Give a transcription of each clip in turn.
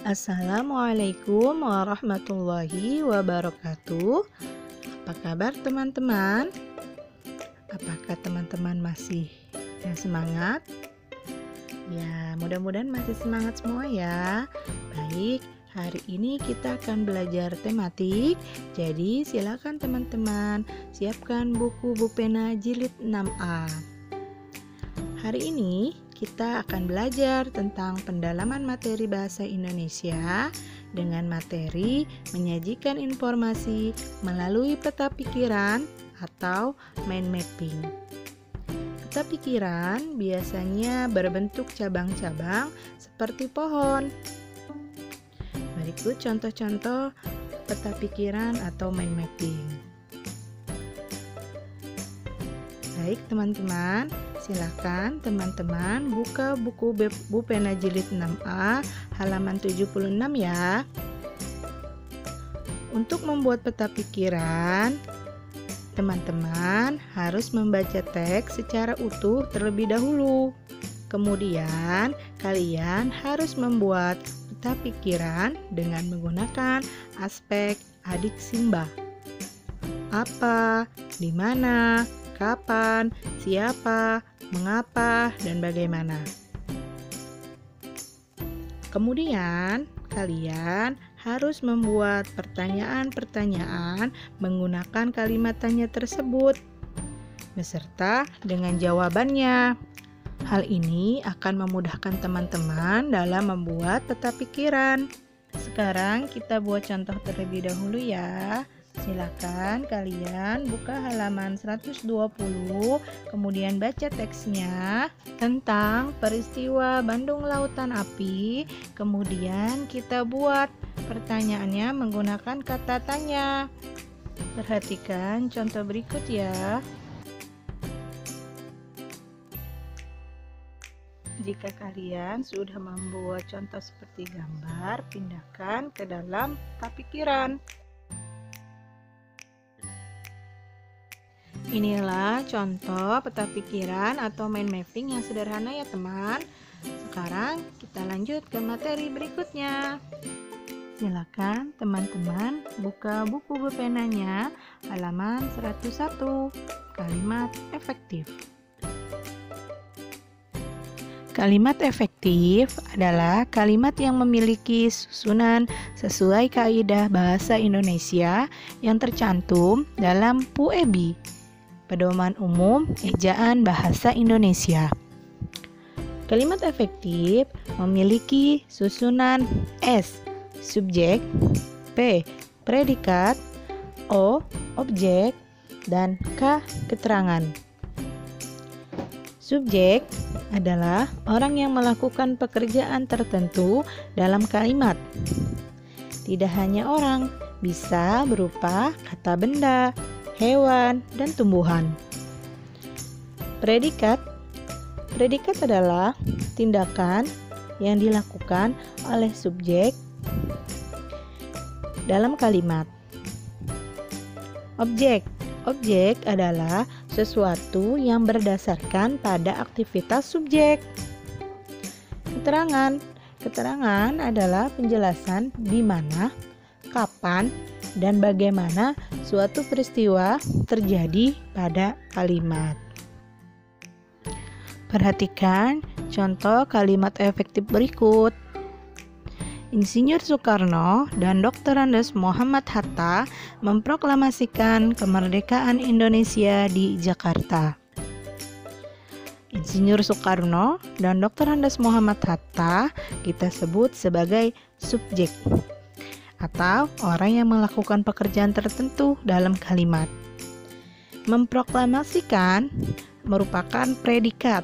Assalamualaikum warahmatullahi wabarakatuh. Apa kabar teman-teman? Apakah teman-teman masih semangat? Ya, mudah-mudahan masih semangat semua ya. Baik, hari ini kita akan belajar tematik. Jadi silakan teman-teman siapkan buku pena jilid 6A. Hari ini kita akan belajar tentang pendalaman materi bahasa Indonesia dengan materi menyajikan informasi melalui peta pikiran atau mind mapping. Peta pikiran biasanya berbentuk cabang-cabang seperti pohon. Berikut contoh-contoh peta pikiran atau mind mapping. Baik teman-teman, silakan teman-teman buka buku pena jilid 6A halaman 76 ya. Untuk membuat peta pikiran, teman-teman harus membaca teks secara utuh terlebih dahulu. Kemudian kalian harus membuat peta pikiran dengan menggunakan aspek adik Simba. Apa, di mana, kapan, siapa, mengapa, dan bagaimana. Kemudian, kalian harus membuat pertanyaan-pertanyaan menggunakan kalimat tanya tersebut, beserta dengan jawabannya. Hal ini akan memudahkan teman-teman dalam membuat peta pikiran. Sekarang kita buat contoh terlebih dahulu ya. Silakan kalian buka halaman 120, kemudian baca teksnya tentang peristiwa Bandung Lautan Api. Kemudian kita buat pertanyaannya menggunakan kata tanya. Perhatikan contoh berikut ya. Jika kalian sudah membuat contoh seperti gambar, pindahkan ke dalam peta pikiran. Inilah contoh peta pikiran atau mind mapping yang sederhana ya teman. Sekarang kita lanjut ke materi berikutnya. Silakan teman-teman buka buku penanya halaman 101, kalimat efektif. Kalimat efektif adalah kalimat yang memiliki susunan sesuai kaidah bahasa Indonesia yang tercantum dalam PUEB, Pedoman Umum Ejaan Bahasa Indonesia. Kalimat efektif memiliki susunan S, subjek, P, predikat, O, objek, dan K, keterangan. Subjek adalah orang yang melakukan pekerjaan tertentu dalam kalimat. Tidak hanya orang, bisa berupa kata benda, hewan, dan tumbuhan. Predikat adalah tindakan yang dilakukan oleh subjek dalam kalimat. Objek adalah sesuatu yang berdasarkan pada aktivitas subjek. Keterangan adalah penjelasan di mana, kapan, dan bagaimana suatu peristiwa terjadi pada kalimat. Perhatikan contoh kalimat efektif berikut. Insinyur Soekarno dan Dr. Andes Muhammad Hatta memproklamasikan kemerdekaan Indonesia di Jakarta. Insinyur Soekarno dan Dr. Andes Muhammad Hatta kita sebut sebagai subjek atau orang yang melakukan pekerjaan tertentu dalam kalimat. Memproklamasikan merupakan predikat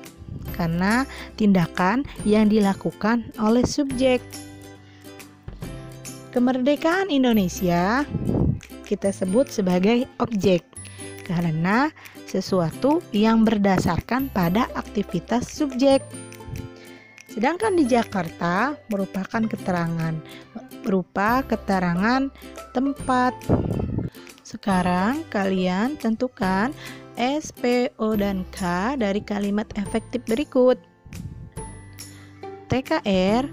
karena tindakan yang dilakukan oleh subjek. Kemerdekaan Indonesia kita sebut sebagai objek karena sesuatu yang berdasarkan pada aktivitas subjek. Sedangkan di Jakarta merupakan keterangan berupa keterangan tempat. Sekarang kalian tentukan S, P, O, dan K dari kalimat efektif berikut. TKR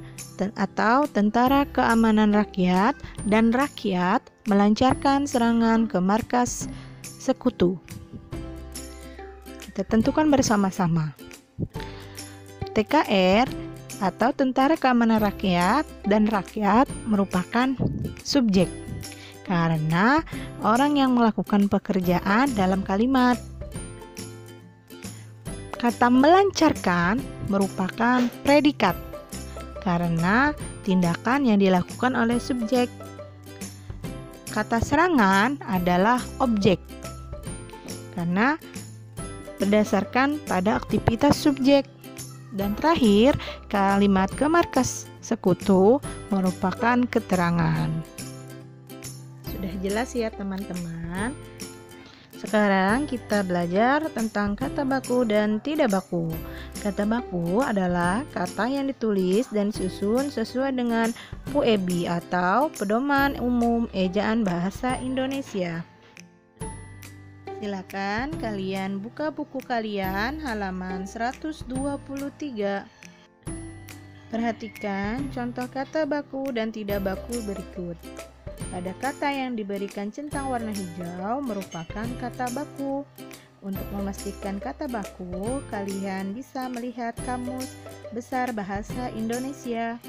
atau tentara keamanan rakyat, dan rakyat melancarkan serangan ke markas sekutu. Kita tentukan bersama-sama. TKR atau tentara keamanan rakyat dan rakyat merupakan subjek karena orang yang melakukan pekerjaan dalam kalimat. Kata melancarkan merupakan predikat karena tindakan yang dilakukan oleh subjek. Kata serangan adalah objek karena berdasarkan pada aktivitas subjek. Dan terakhir, kalimat ke markas sekutu merupakan keterangan. Sudah jelas ya teman-teman? Sekarang kita belajar tentang kata baku dan tidak baku. Kata baku adalah kata yang ditulis dan disusun sesuai dengan PUEB atau Pedoman Umum Ejaan Bahasa Indonesia. Silakan kalian buka buku kalian halaman 123. Perhatikan contoh kata baku dan tidak baku berikut. Pada kata yang diberikan centang warna hijau merupakan kata baku. Untuk memastikan kata baku, kalian bisa melihat Kamus Besar Bahasa Indonesia.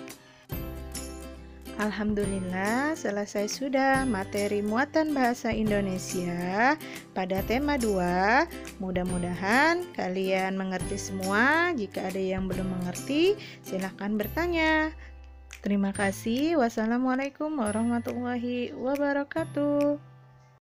Alhamdulillah, selesai sudah materi muatan bahasa Indonesia pada tema 2. Mudah-mudahan kalian mengerti semua. Jika ada yang belum mengerti, silakan bertanya. Terima kasih. Wassalamualaikum warahmatullahi wabarakatuh.